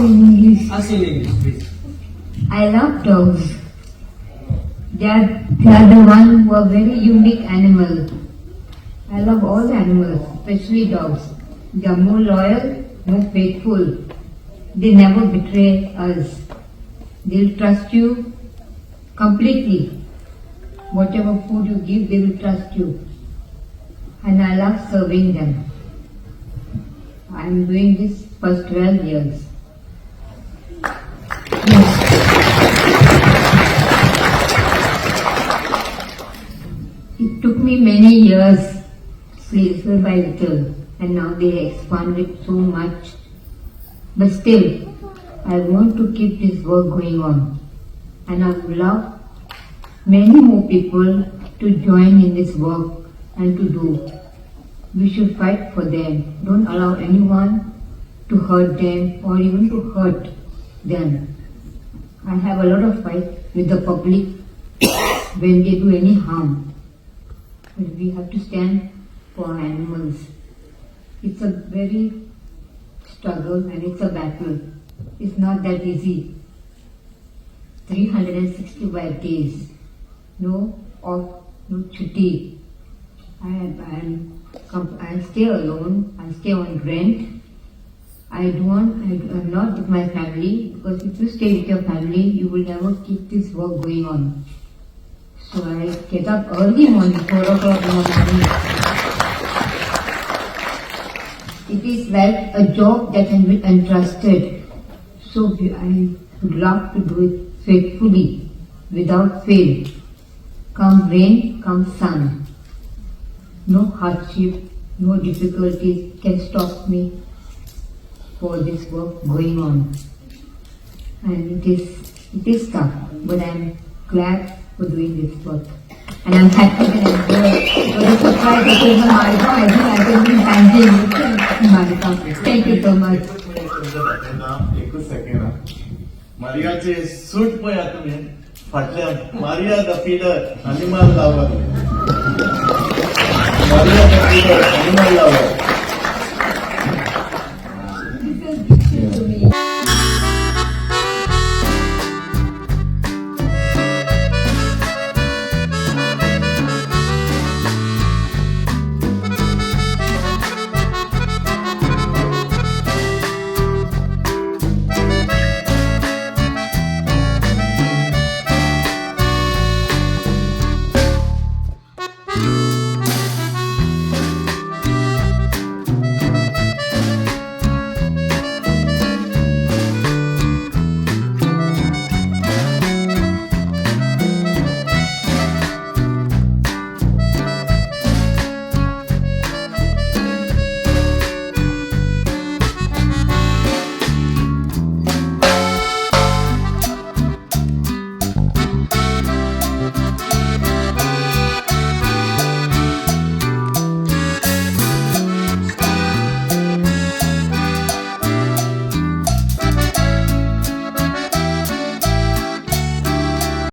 English. Ask in English, please. I love dogs. They are the one who are very unique animals. I love all the animals, especially dogs. They are more loyal, more faithful. They never betray us. They'll trust you completely. Whatever food you give, they will trust you. And I love serving them. I'm doing this for 12 years. Yes. It took me many years, little by little, and now they expanded so much. But still, I want to keep this work going on. And I would love many more people to join in this work and to do. We should fight for them. Don't allow anyone to hurt them or even to hurt them. I have a lot of fight with the public when they do any harm. But we have to stand for our animals. It's a very struggle and it's a battle. It's not that easy. 365 days. No off, no chutti. I stay alone. I stay on rent. I'm not with my family, because if you stay with your family, you will never keep this work going on. So I get up early morning, 4 o'clock in the morning. It is like a job that can be entrusted. So I would love to do it faithfully, without fail. Come rain, come sun. No hardship, no difficulties can stop me for this work going on. And it is tough, but I'm glad for doing this work. And I'm happy that I'm here. So this is why this is Marika. I think I can be thanking Marika. Thank you so much. एक second मारियाचे suit पळया तुम्ही फाटल्यान Maria the feeder animal lover Maria the feeder animal lover